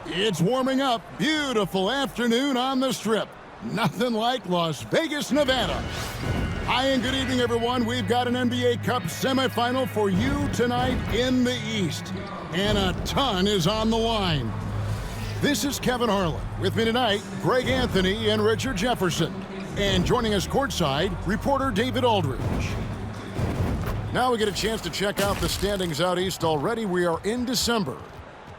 It's warming up. Beautiful afternoon on the Strip. Nothing like Las Vegas, Nevada. Hi and good evening, everyone. We've got an NBA Cup semifinal for you tonight in the East. And a ton is on the line. This is Kevin Harlan. With me tonight, Greg Anthony and Richard Jefferson. And joining us courtside, reporter David Aldridge. Now we get a chance to check out the standings out east already. We are in December.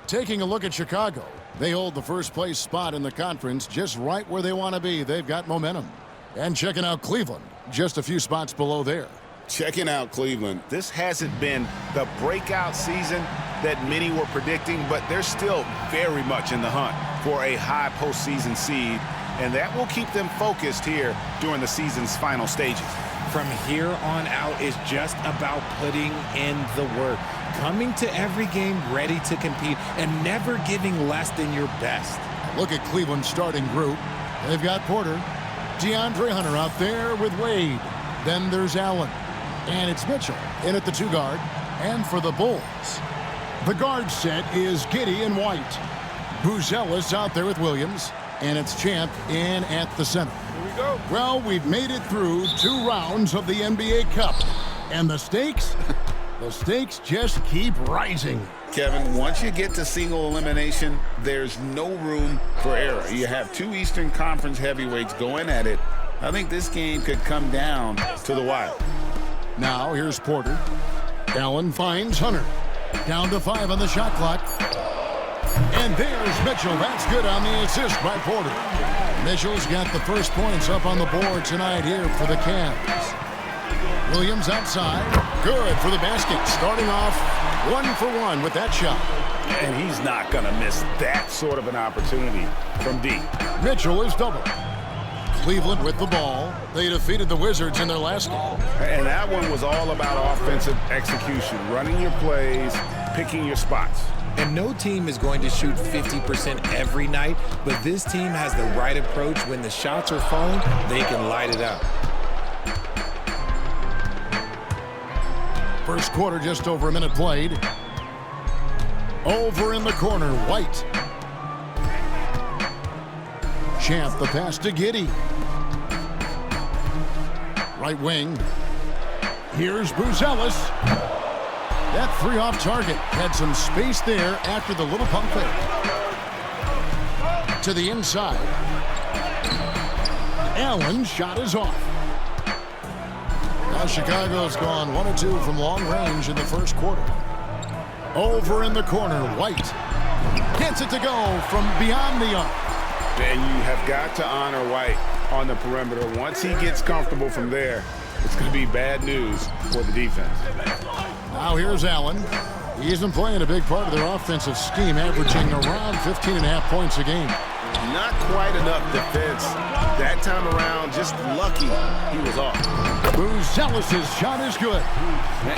Taking a look at Chicago, they hold the first place spot in the conference just right where they want to be. They've got momentum. And checking out Cleveland, just a few spots below there. Checking out Cleveland, this hasn't been the breakout season that many were predicting, but they're still very much in the hunt for a high postseason seed, and that will keep them focused here during the season's final stages. From here on out is just about putting in the work. Coming to every game ready to compete and never giving less than your best. Look at Cleveland's starting group. They've got Porter, DeAndre Hunter out there with Wade. Then there's Allen. And it's Mitchell in at the 2 guard. And for the Bulls, the guard set is Giddey and White. Buzelis out there with Williams. And it's Champ in at the center. Here we go. Well, we've made it through 2 rounds of the NBA Cup. And the stakes? The stakes just keep rising. Kevin, once you get to single elimination, there's no room for error. You have 2 Eastern Conference heavyweights going at it. I think this game could come down to the wire. Now here's Porter. Allen finds Hunter. Down to 5 on the shot clock. And there's Mitchell. That's good on the assist by Porter. Mitchell's got the first points up on the board tonight here for the Cavs. Williams outside. Good for the basket. Starting off 1 for 1 with that shot. And he's not going to miss that sort of an opportunity from deep. Mitchell is doubled. Cleveland with the ball. They defeated the Wizards in their last game. And that one was all about offensive execution, running your plays, picking your spots. And no team is going to shoot 50% every night, but this team has the right approach. When the shots are falling, they can light it up. First quarter, just over a minute played. Over in the corner, White. Champ, the pass to Giddey. Right wing. Here's Buzelis. That 3 off target. Had some space there after the little pump fake. To the inside. Allen's shot is off. Now Chicago's gone 1 of 2 from long range in the first quarter. Over in the corner, White. Gets it to go from beyond the arc. And you have got to honor White on the perimeter. Once he gets comfortable from there, it's going to be bad news for the defense. Now here's Allen. He isn't playing a big part of their offensive scheme, averaging around 15.5 points a game. Not quite enough defense. That time around, just lucky he was off. Buzelis' shot is good.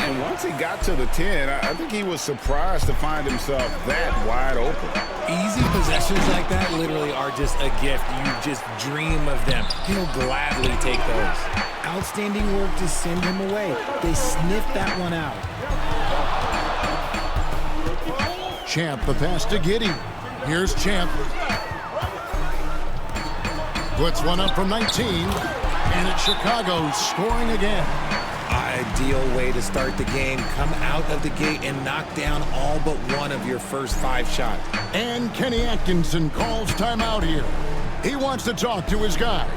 And once he got to the 10, I think he was surprised to find himself that wide open. Easy possessions like that literally are just a gift. You just dream of them. He'll gladly take those. Outstanding work to send him away. They sniffed that one out. Champ, the pass to Giddey. Here's Champ. Puts one up from 19. And it's Chicago scoring again. Ideal way to start the game. Come out of the gate and knock down all but one of your first 5 shots. And Kenny Atkinson calls timeout here. He wants to talk to his guys.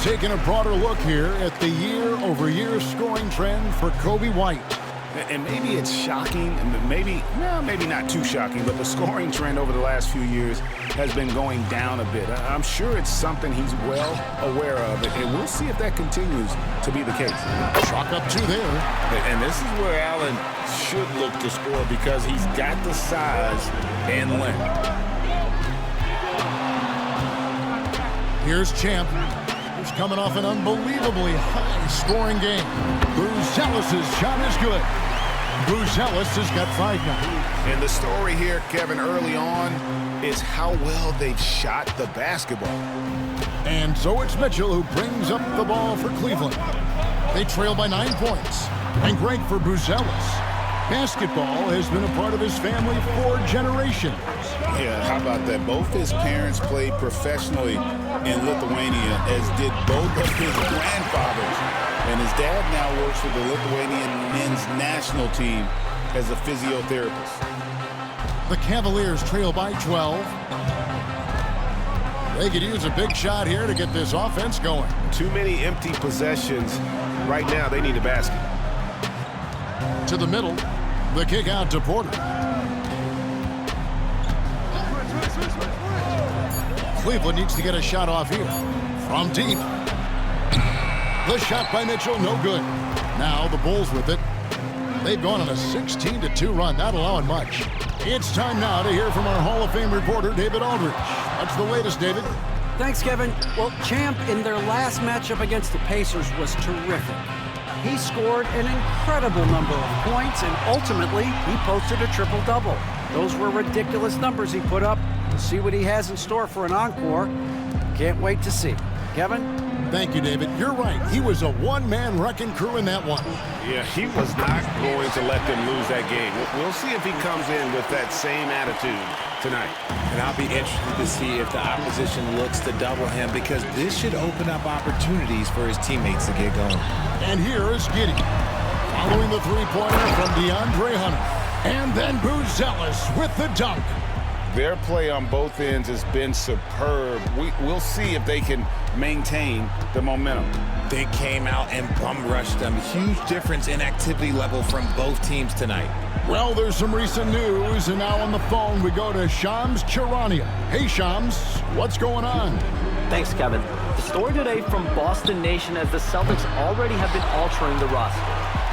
Taking a broader look here at the year-over-year scoring trend for Kobe White. And maybe it's shocking, and maybe not too shocking, but the scoring trend over the last few years has been going down a bit. I'm sure it's something he's well aware of, and we'll see if that continues to be the case. Chalk up 2 there. And this is where Allen should look to score because he's got the size and length. Here's Champ, who's coming off an unbelievably high-scoring game. Buzelis' shot is good. Buzelis has got 5 now. And the story here, Kevin, early on, is how well they've shot the basketball. And so it's Mitchell who brings up the ball for Cleveland. They trail by 9 points. And great for Buzelis. Basketball has been a part of his family for generations. Yeah, how about that? Both his parents played professionally in Lithuania, as did both of his grandfathers. And his dad now works for the Lithuanian men's national team as a physiotherapist. The Cavaliers trail by 12. They could use a big shot here to get this offense going. Too many empty possessions. Right now, they need a basket. To the middle, the kick out to Porter. Cleveland needs to get a shot off here. From deep. The shot by Mitchell, no good. Now the Bulls with it. They've gone on a 16-2 run, not allowing much. It's time now to hear from our Hall of Fame reporter, David Aldridge. What's the latest, David? Thanks, Kevin. Well, Champ in their last matchup against the Pacers was terrific. He scored an incredible number of points, and ultimately, he posted a triple-double. Those were ridiculous numbers he put up. We'll see what he has in store for an encore. Can't wait to see. Kevin? Thank you, David. You're right. He was a one-man wrecking crew in that one. Yeah, he was not going to let them lose that game. We'll see if he comes in with that same attitude tonight. And I'll be interested to see if the opposition looks to double him, because this should open up opportunities for his teammates to get going. And here is Giddey, following the three-pointer from DeAndre Hunter. And then Buzelis with the dunk. Their play on both ends has been superb. We'll see if they can maintain the momentum. They came out and bum rushed them. Huge difference in activity level from both teams tonight. Well, there's some recent news, and now on the phone we go to Shams Charania. Hey, Shams, what's going on? Thanks, Kevin. The story today from Boston Nation, as the Celtics already have been altering the roster.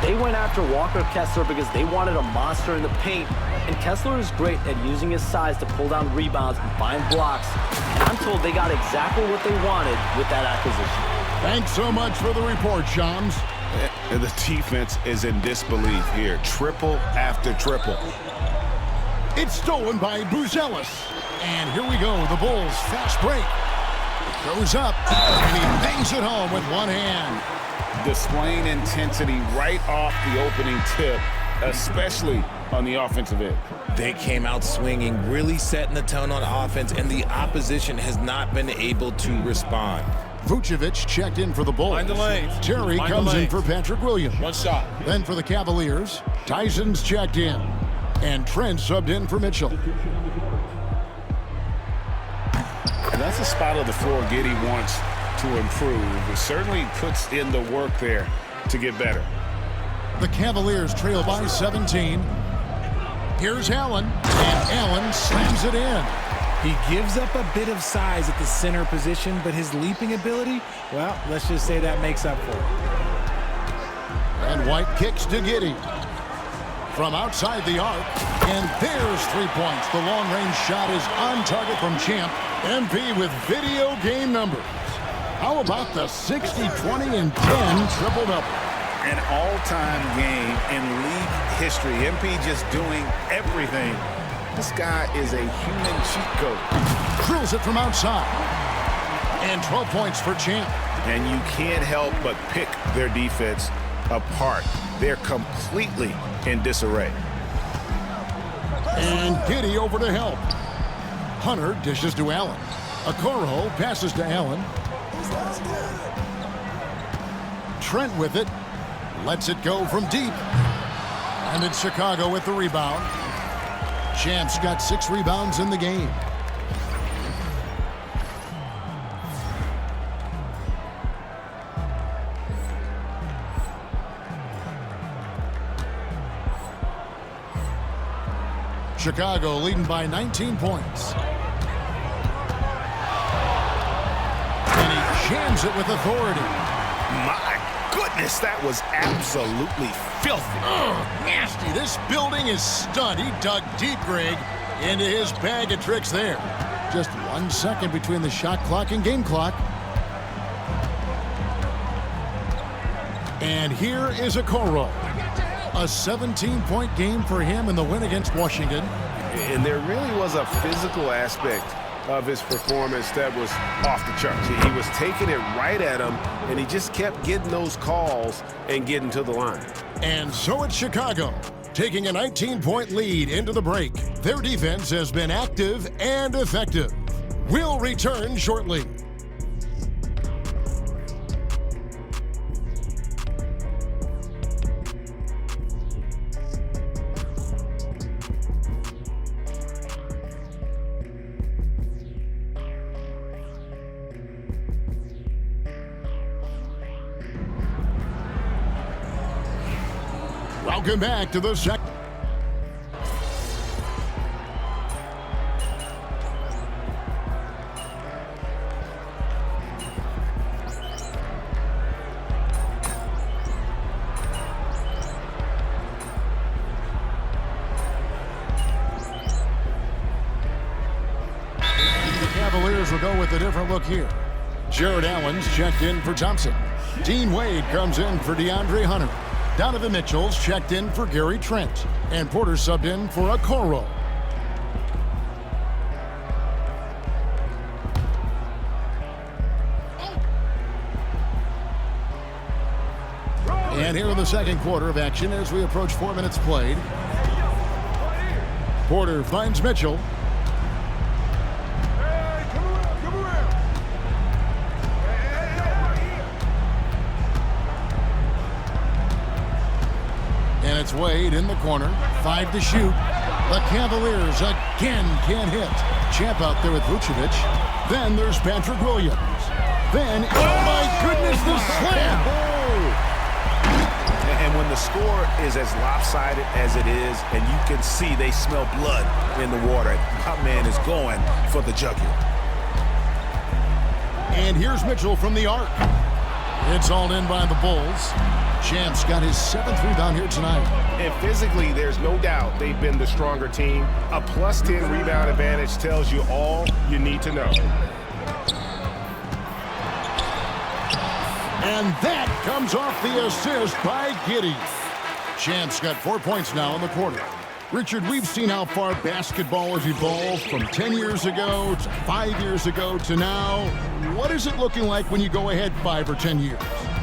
They went after Walker Kessler because they wanted a monster in the paint, and Kessler is great at using his size to pull down rebounds and find blocks. And I'm told they got exactly what they wanted with that acquisition. Thanks so much for the report, Shams. And the defense is in disbelief here. Triple after triple. It's stolen by Buzelis. And here we go, the Bulls fast break. Goes up, and he bangs it home with one hand. Displaying intensity right off the opening tip, especially on the offensive end. They came out swinging, really setting the tone on offense, and the opposition has not been able to respond. Vucevic checked in for the Bulls. Find the lane. Terry Find comes the in lane. for Patrick Williams. One shot. Then for the Cavaliers, Tyson's checked in. And Trent subbed in for Mitchell. And that's a spot of the floor Giddey wants to improve. It certainly puts in the work there to get better. The Cavaliers trail by 17. Here's Allen, and Allen slams it in. He gives up a bit of size at the center position, but his leaping ability, well, let's just say that makes up for it. And White kicks to Giddey. From outside the arc, and there's 3 points. The long-range shot is on target from Champ. MP with video game numbers. How about the 60, 20, and 10 triple-double? An all-time game in league history. MP just doing everything. This guy is a human cheat code. Drills it from outside. And 12 points for Champ. And you can't help but pick their defense apart. They're completely in disarray. And Giddey over to help. Hunter dishes to Allen. Okoro passes to Allen. Trent with it. Lets it go from deep. And it's Chicago with the rebound. Champ's got 6 rebounds in the game. Chicago leading by 19 points. And he jams it with authority. My goodness, that was absolutely filthy. Nasty. This building is stunned. He dug deep, Greg, into his bag of tricks there. Just 1 second between the shot clock and game clock. And here is Okoro. A 17-point game for him in the win against Washington. And there really was a physical aspect of his performance that was off the charts. He was taking it right at him, and he just kept getting those calls and getting to the line. And so it's Chicago, taking a 19-point lead into the break. Their defense has been active and effective. We'll return shortly. Welcome back to the second. The Cavaliers will go with a different look here. Jared Allen's checked in for Thompson. Dean Wade comes in for DeAndre Hunter. Donovan Mitchell's checked in for Gary Trent. And Porter subbed in for Okoro. And here in the second quarter of action as we approach 4 minutes played. Porter finds Mitchell. And it's Wade in the corner. 5 to shoot. The Cavaliers again can't hit. Champ out there with Vucevic. Then there's Patrick Williams. Then, oh my goodness, the slam! And when the score is as lopsided as it is, and you can see they smell blood in the water, my man is going for the jugular. And here's Mitchell from the arc. It's all in by the Bulls. Champ's got his 7th rebound here tonight. And physically, there's no doubt they've been the stronger team. A +10 rebound advantage tells you all you need to know. And that comes off the assist by Giddey. Champ's got 4 points now in the quarter. Richard, we've seen how far basketball has evolved from 10 years ago to 5 years ago to now. What is it looking like when you go ahead 5 or 10 years?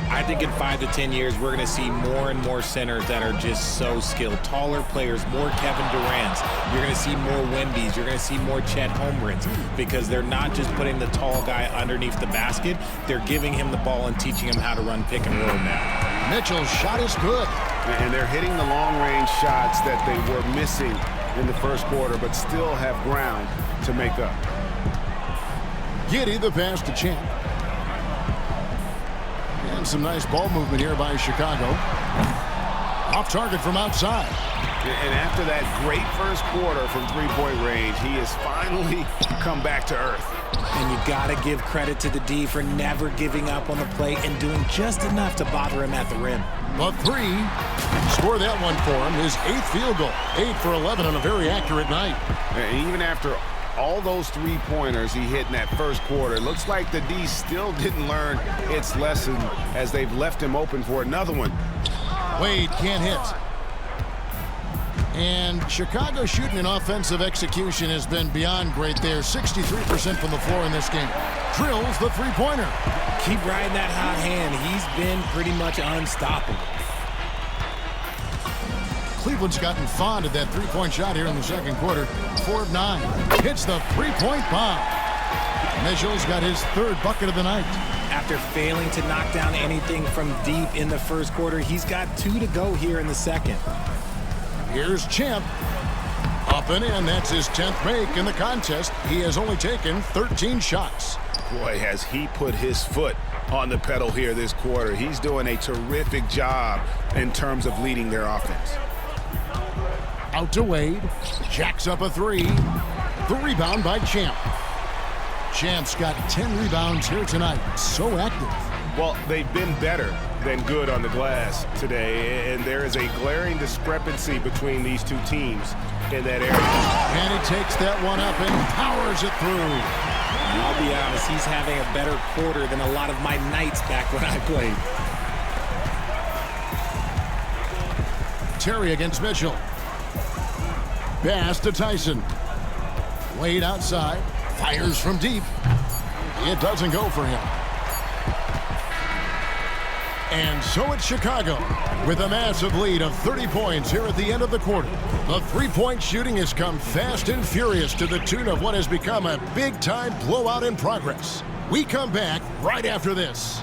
I think in 5 to 10 years, we're going to see more and more centers that are just so skilled. Taller players, more Kevin Durant's. You're going to see more Wembys. You're going to see more Chet Holmgrens because they're not just putting the tall guy underneath the basket. They're giving him the ball and teaching him how to run pick and roll now. Mitchell's shot is good. And they're hitting the long-range shots that they were missing in the first quarter, but still have ground to make up. Giddey the pass to Champ. And some nice ball movement here by Chicago. Off target from outside. And after that great first quarter from three-point range, he has finally come back to earth. And you got to give credit to the D for never giving up on the play and doing just enough to bother him at the rim. But 3, score that one for him. His 8th field goal. 8 for 11 on a very accurate night. And even after all those three-pointers he hit in that first quarter, it looks like the D still didn't learn its lesson as they've left him open for another one. Wade can't hit. And Chicago's shooting and offensive execution has been beyond great there. 63% from the floor in this game. Drills the three-pointer. Keep riding that hot hand. He's been pretty much unstoppable. Cleveland's gotten fond of that three-point shot here in the second quarter. 4 of 9. Hits the three-point bomb. Mitchell's got his 3rd bucket of the night. After failing to knock down anything from deep in the first quarter, he's got 2 to go here in the second. Here's Champ. Up and in. That's his 10th make in the contest. He has only taken 13 shots. Boy, has he put his foot on the pedal here this quarter. He's doing a terrific job in terms of leading their offense. Out to Wade. Jacks up a three. The rebound by Champ. Champ's got 10 rebounds here tonight. So active. Well, they've been better than good on the glass today, and there is a glaring discrepancy between these two teams in that area. And he takes that one up and powers it through. I'll be honest, he's having a better quarter than a lot of my nights back when I played. Terry against Mitchell. Pass to Tyson. Wade outside. Fires from deep. It doesn't go for him. And so it's Chicago with a massive lead of 30 points here at the end of the quarter. The three-point shooting has come fast and furious to the tune of what has become a big-time blowout in progress. We come back right after this.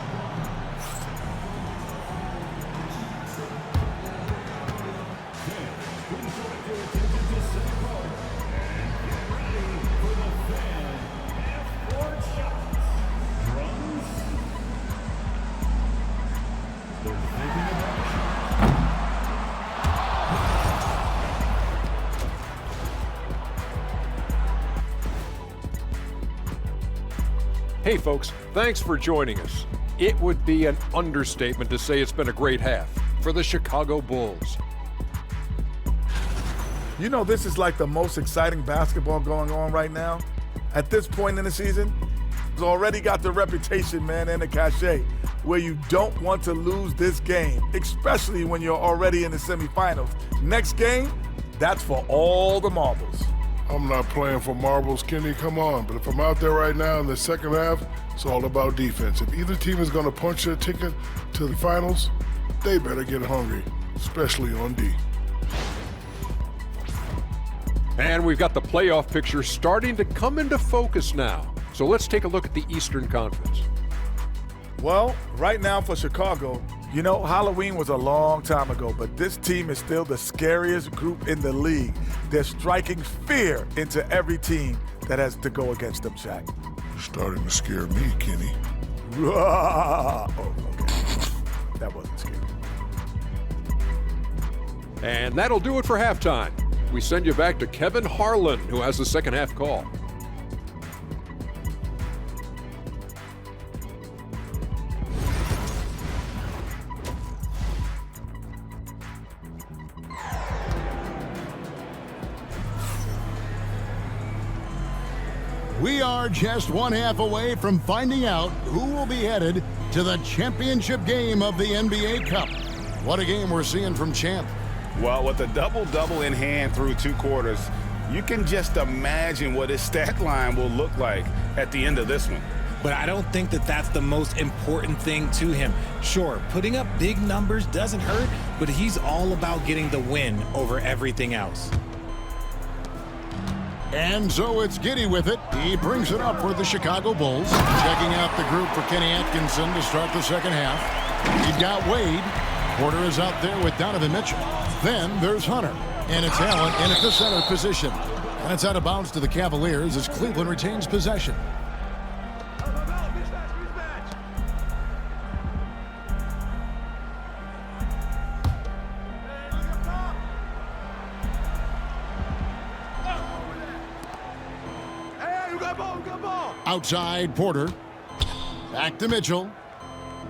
Hey folks, thanks for joining us. It would be an understatement to say it's been a great half for the Chicago Bulls. You know, this is like the most exciting basketball going on right now. At this point in the season, it's already got the reputation, man, and the cachet where you don't want to lose this game, especially when you're already in the semifinals. Next game, that's for all the marbles. I'm not playing for marbles, Kenny, come on. But if I'm out there right now in the second half, it's all about defense. If either team is going to punch their ticket to the finals, they better get hungry, especially on D. And we've got the playoff picture starting to come into focus now. So let's take a look at the Eastern Conference. Well, right now for Chicago, you know, Halloween was a long time ago, but this team is still the scariest group in the league. They're striking fear into every team that has to go against them, Shaq. Starting to scare me, Kenny. Oh, okay. That wasn't scary. And that'll do it for halftime. We send you back to Kevin Harlan, who has the second half call. We are just one half away from finding out who will be headed to the championship game of the NBA Cup. What a game we're seeing from Champ. Well, with a double-double in hand through two quarters, you can just imagine what his stat line will look like at the end of this one. But I don't think that that's the most important thing to him. Sure, putting up big numbers doesn't hurt, but he's all about getting the win over everything else. And so it's Giddy with it. He brings it up for the Chicago Bulls. Checking out the group for Kenny Atkinson to start the second half. You've got Wade. Porter is out there with Donovan Mitchell. Then there's Hunter. And it's Allen in at the center position. And it's out of bounds to the Cavaliers as Cleveland retains possession. Outside, Porter. Back to Mitchell.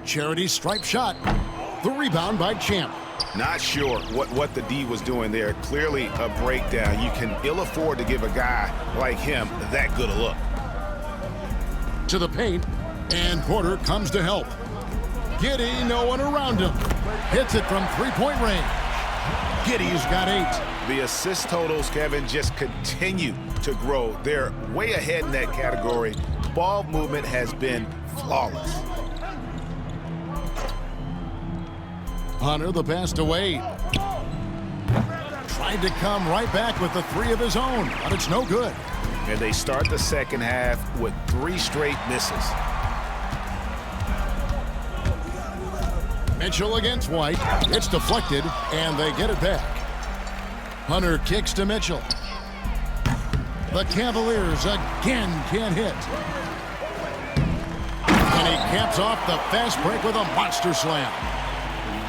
Charity stripe shot. The rebound by Champ. Not sure what the D was doing there. Clearly a breakdown. You can ill afford to give a guy like him that good a look. To the paint, and Porter comes to help. Giddy, no one around him. Hits it from three-point range. Giddy's got 8. The assist totals, Kevin, just continue to grow. They're way ahead in that category. Ball movement has been flawless. Hunter, the pass to Wade. Tried to come right back with the 3 of his own, but it's no good. And they start the second half with 3 straight misses. Mitchell against White. It's deflected, and they get it back. Hunter kicks to Mitchell. The Cavaliers again can't hit. And he caps off the fast break with a monster slam.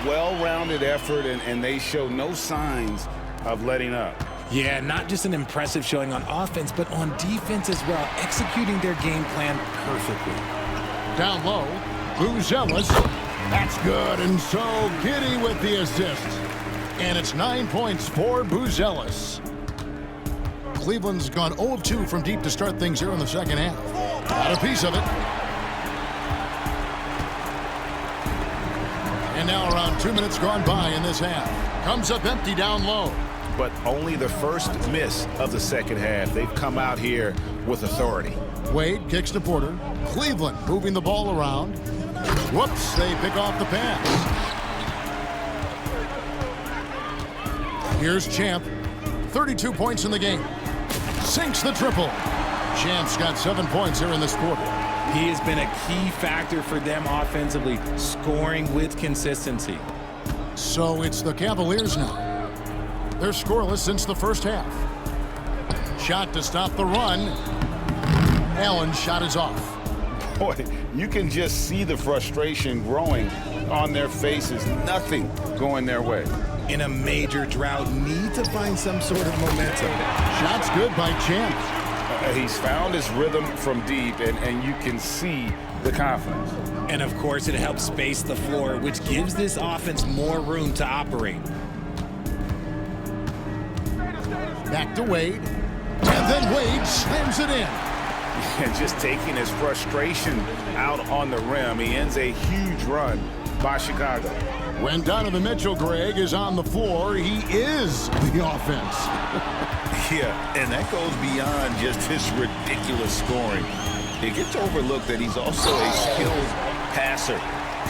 Well-rounded effort, and they show no signs of letting up. Yeah, not just an impressive showing on offense, but on defense as well, executing their game plan perfectly. Down low, Buzelis. That's good, and so Giddy with the assist. And it's 9 points for Buzelis. Cleveland's gone 0 of 2 from deep to start things here in the second half. Got a piece of it. And now around 2 minutes gone by in this half. Comes up empty down low. But only the first miss of the second half. They've come out here with authority. Wade kicks to Porter. Cleveland moving the ball around. Whoops, they pick off the pass. Here's Champ. 32 points in the game. Sinks the triple. Champ's got 7 points here in this quarter. He has been a key factor for them offensively, scoring with consistency. So it's the Cavaliers now. They're scoreless since the first half. Shot to stop the run. Allen's shot is off. Boy, you can just see the frustration growing on their faces. Nothing going their way. In a major drought, need to find some sort of momentum. Shot's good by Champ. He's found his rhythm from deep, and you can see the confidence. And of course, it helps space the floor, which gives this offense more room to operate. Back to Wade. And then Wade slams it in. And just taking his frustration out on the rim. He ends a huge run by Chicago. When Donovan Mitchell, Greg, is on the floor, he is the offense. Yeah, and that goes beyond just his ridiculous scoring. It gets overlooked that he's also a skilled passer.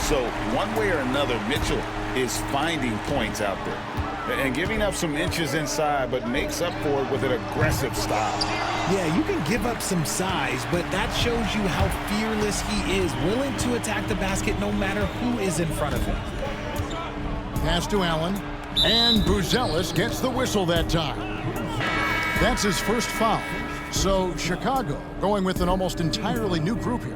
So one way or another, Mitchell is finding points out there and giving up some inches inside, but makes up for it with an aggressive style. Yeah, you can give up some size, but that shows you how fearless he is, willing to attack the basket no matter who is in front of him. Pass to Allen, and Buzelis gets the whistle that time. That's his first foul. So Chicago going with an almost entirely new group here.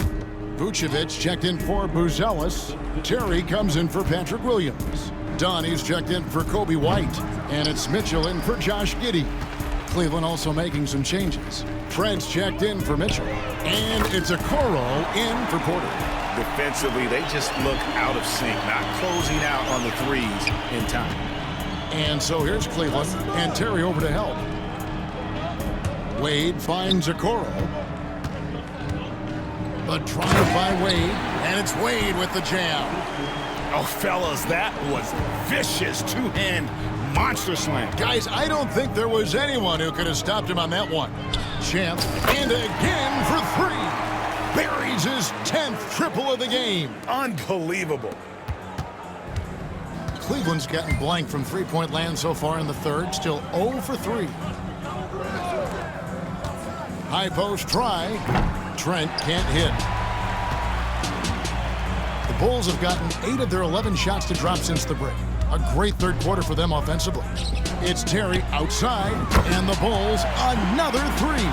Vucevic checked in for Buzelis. Terry comes in for Patrick Williams. Donnie's checked in for Kobe White. And it's Mitchell in for Josh Giddey. Cleveland also making some changes. Fred's checked in for Mitchell. And it's Okoro in for Porter. Defensively, they just look out of sync, not closing out on the threes in time. And so here's Cleveland, and Terry over to help. Wade finds Okoro. The drive by Wade, and it's Wade with the jam. Oh, fellas, that was vicious two-hand monster slam. Guys, I don't think there was anyone who could have stopped him on that one. Champ, and again for three. Buries his 10th triple of the game. Unbelievable. Cleveland's gotten blank from three-point land so far in the third. Still 0 for 3. High post try. Trent can't hit. The Bulls have gotten 8 of their 11 shots to drop since the break. A great third quarter for them offensively. It's Terry outside, and the Bulls another 3.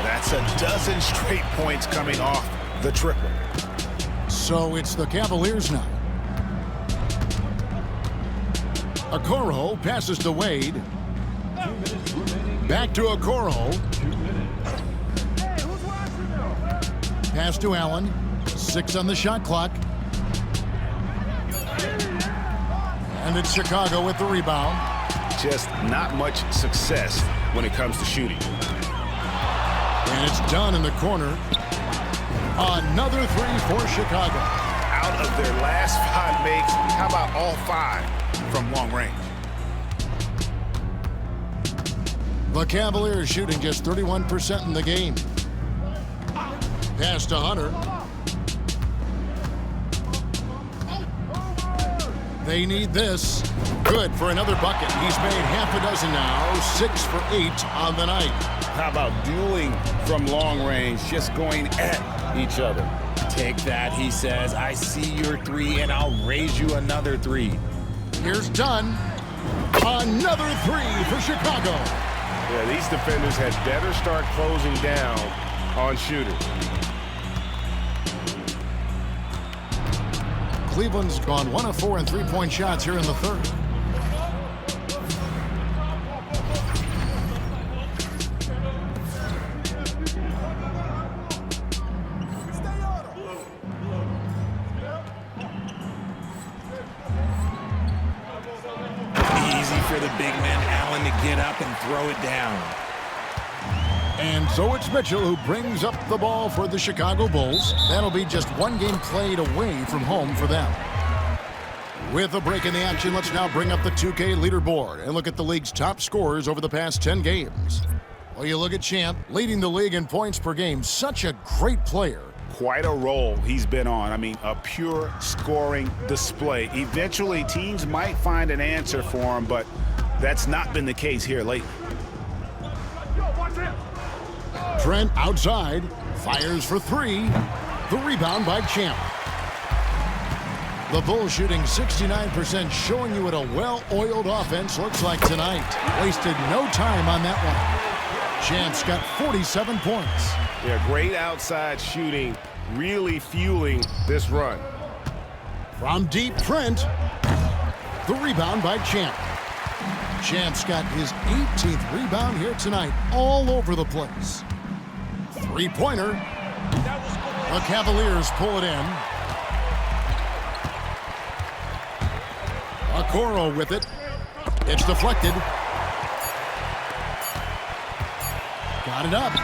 That's a dozen straight points coming off the triple. So it's the Cavaliers now. Okoro passes to Wade. Back to Okoro. Pass to Allen. 6 on the shot clock. And it's Chicago with the rebound. Just not much success when it comes to shooting. And it's done in the corner. Another 3 for Chicago. Out of their last 5 makes, how about all 5 from long range? The Cavaliers shooting just 31% in the game. Pass to Hunter. They need this. Good for another bucket. He's made half a dozen now. 6 for 8 on the night. How about dueling from long range, just going at each other? Take that, he says. I see your 3, and I'll raise you another 3. Here's Dunn. Another 3 for Chicago. Yeah, these defenders had better start closing down on shooters. Cleveland's gone 1 of 4 in three-point shots here in the third. big man Allen to get up and throw it down. And so it's Mitchell who brings up the ball for the Chicago Bulls. That'll be just one game played away from home for them. With a break in the action, let's now bring up the 2K leaderboard and look at the league's top scorers over the past 10 games. Well, you look at Champ, leading the league in points per game. Such a great player. Quite a role he's been on. I mean, a pure scoring display. Eventually, teams might find an answer for him, but that's not been the case here lately. Trent outside, fires for three. The rebound by Champ. The Bulls shooting 69%, showing you what a well-oiled offense looks like tonight. Wasted no time on that one. Champ's got 47 points. Yeah, great outside shooting, really fueling this run. From deep, Trent. The rebound by Champ. Champ's got his 18th rebound here tonight, all over the place. Three-pointer. The Cavaliers pull it in. Okoro with it. It's deflected. Got it up.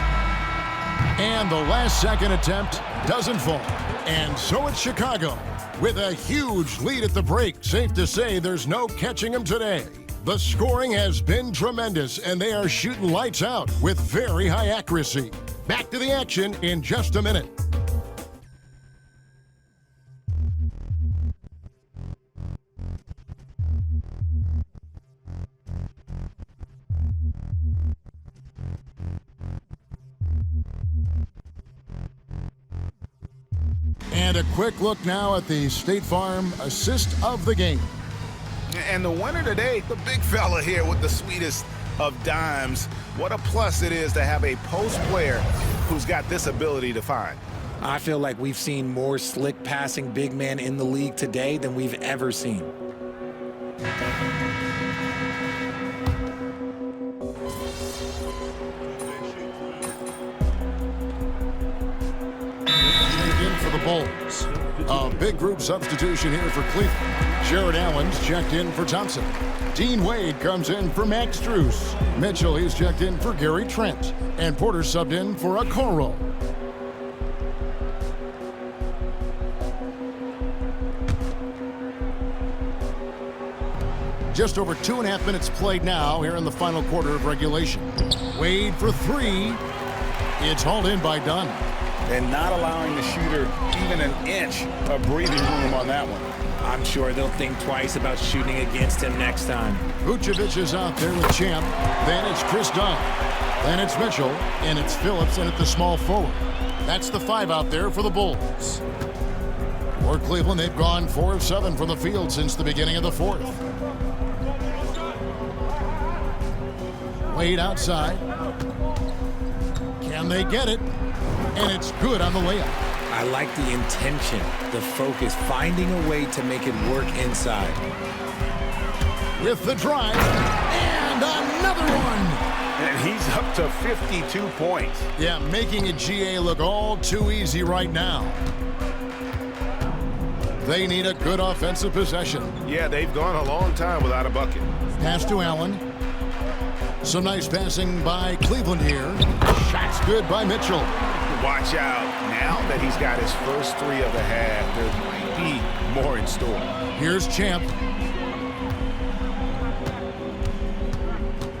And the last second attempt doesn't fall. And so it's Chicago with a huge lead at the break. Safe to say there's no catching them today. The scoring has been tremendous, and they are shooting lights out with very high accuracy. Back to the action in just a minute. And a quick look now at the State Farm assist of the game. And the winner today, the big fella here with the sweetest of dimes. What a plus it is to have a post player who's got this ability to find. I feel like we've seen more slick passing big men in the league today than we've ever seen. For the Bulls. A big group substitution here for Cleveland. Jared Allen's checked in for Thompson. Dean Wade comes in for Max Strus. Mitchell, he's checked in for Gary Trent. And Porter subbed in for Okoro. Just over 2.5 minutes played now here in the final quarter of regulation. Wade for three. It's hauled in by Dunn. And not allowing the shooter even an inch of breathing room on that one. I'm sure they'll think twice about shooting against him next time. Vucevic is out there with Champ. Then it's Chris Dunn. Then it's Mitchell. And it's Phillips in at the small forward. That's the five out there for the Bulls. For Cleveland, they've gone 4 of 7 from the field since the beginning of the fourth. Wade outside. Can they get it? And it's good on the layup. I like the intention, the focus, finding a way to make it work inside. With the drive, and another one. And he's up to 52 points. Yeah, making a GA look all too easy right now. They need a good offensive possession. Yeah, they've gone a long time without a bucket. Pass to Allen. Some nice passing by Cleveland here. Shot's good by Mitchell. Watch out. Now that he's got his first three of the half, there might be more in store. Here's Champ.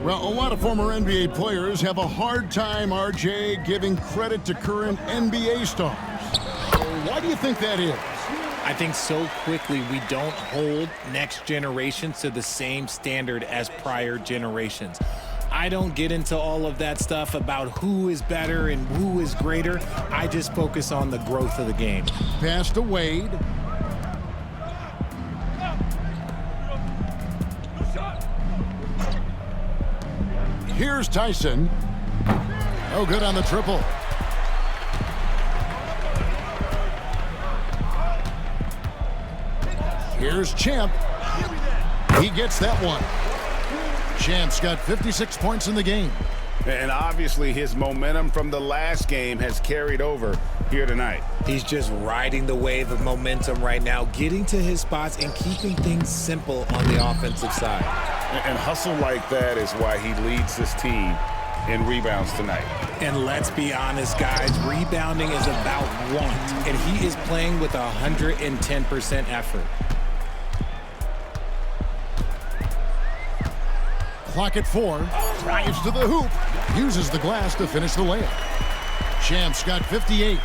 Well, a lot of former NBA players have a hard time, RJ, giving credit to current NBA stars. Why do you think that is? I think so quickly we don't hold next generations to the same standard as prior generations. I don't get into all of that stuff about who is better and who is greater. I just focus on the growth of the game. Pass to Wade. Here's Tyson. Oh, good on the triple. Here's Champ. He gets that one. Champ's got 56 points in the game. And obviously his momentum from the last game has carried over here tonight. He's just riding the wave of momentum right now, getting to his spots and keeping things simple on the offensive side. And hustle like that is why he leads this team in rebounds tonight. And let's be honest, guys, rebounding is about want, and he is playing with 110% effort. Clock at 4, drives to the hoop, uses the glass to finish the layup. Champ's got 58.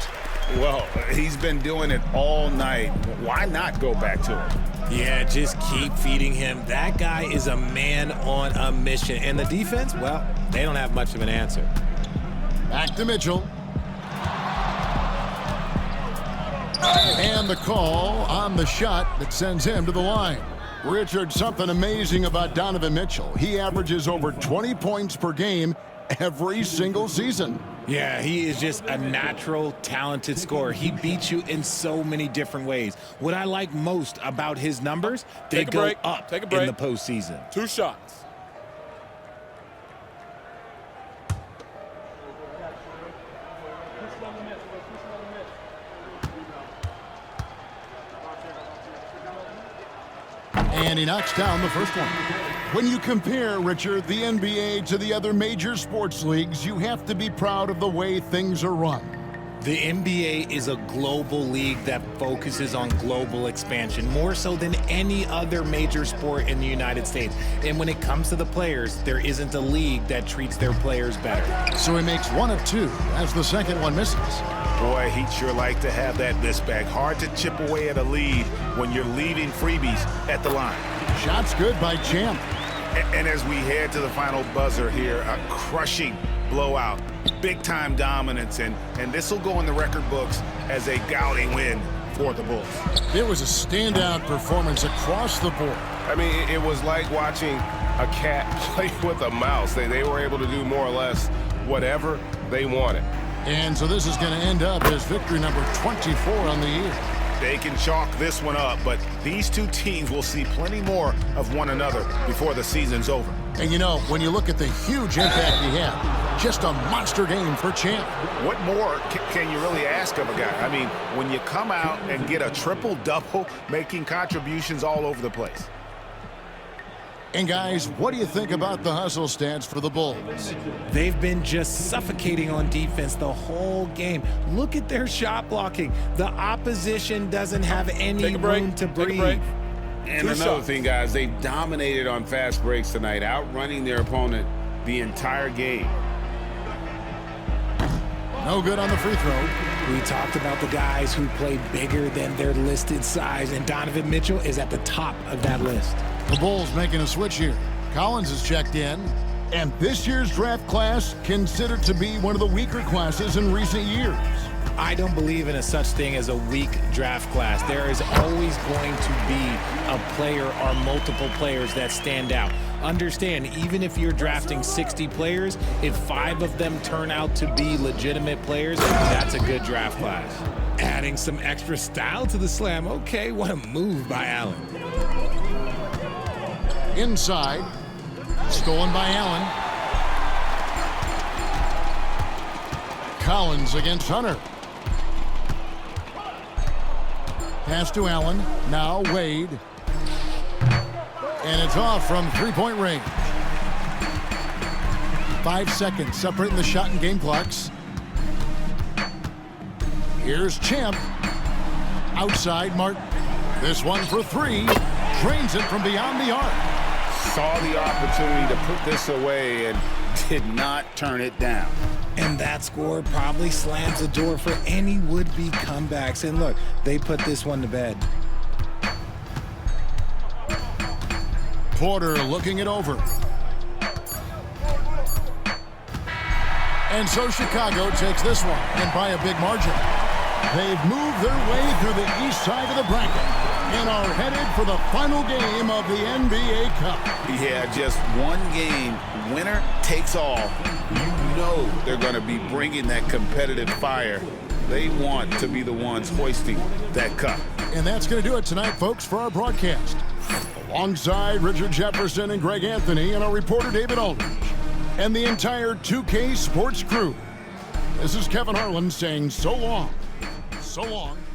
Well, he's been doing it all night. Why not go back to him? Yeah, just keep feeding him. That guy is a man on a mission. And the defense, well, they don't have much of an answer. Back to Mitchell. And the call on the shot that sends him to the line. Richard, something amazing about Donovan Mitchell. He averages over 20 points per game every single season. Yeah, he is just a natural, talented scorer. He beats you in so many different ways. What I like most about his numbers, they go up in the postseason. 2 shots. And he knocks down the first one. When you compare, Richard, the NBA to the other major sports leagues, you have to be proud of the way things are run. The NBA is a global league that focuses on global expansion, more so than any other major sport in the United States. And when it comes to the players, there isn't a league that treats their players better. So he makes 1 of 2 as the second one misses. Boy, he'd sure like to have that miss back. Hard to chip away at a lead when you're leaving freebies at the line. Shot's good by Champ. And as we head to the final buzzer here, a crushing blowout, big-time dominance, and this will go in the record books as a gouting win for the Bulls. It was a standout performance across the board. I mean, it was like watching a cat play with a mouse. They were able to do more or less whatever they wanted. And so this is going to end up as victory number 24 on the year. They can chalk this one up, but these two teams will see plenty more of one another before the season's over. And you know, when you look at the huge impact he had, just a monster game for Champ. What more can you really ask of a guy? I mean, when you come out and get a triple-double, making contributions all over the place. And guys, what do you think about the hustle stats for the Bulls? They've been just suffocating on defense the whole game. Look at their shot blocking. The opposition doesn't have any room to breathe. And another thing, guys, they dominated on fast breaks tonight, outrunning their opponent the entire game. No good on the free throw. We talked about the guys who play bigger than their listed size, and Donovan Mitchell is at the top of that list. The Bulls making a switch here. Collins is checked in. And this year's draft class considered to be one of the weaker classes in recent years. I don't believe in a such thing as a weak draft class. There is always going to be a player or multiple players that stand out. Understand, even if you're drafting 60 players, if 5 of them turn out to be legitimate players, that's a good draft class. Adding some extra style to the slam. Okay, what a move by Allen. Inside, stolen by Allen. Collins against Hunter. Pass to Allen, now Wade. And it's off from three-point range. 5 seconds separating the shot and game clocks. Here's Champ. Outside Martin. This one for 3. Drains it from beyond the arc. Saw the opportunity to put this away and did not turn it down. And that score probably slams the door for any would-be comebacks. And look, they put this one to bed. Porter looking it over. And so Chicago takes this one, and by a big margin. They've moved their way through the east side of the bracket and are headed for the final game of the NBA Cup. Yeah, just one game. Winner takes all. You know they're going to be bringing that competitive fire. They want to be the ones hoisting that cup. And that's going to do it tonight, folks, for our broadcast. Alongside Richard Jefferson and Greg Anthony and our reporter David Aldridge and the entire 2K Sports crew, this is Kevin Harlan saying so long So long.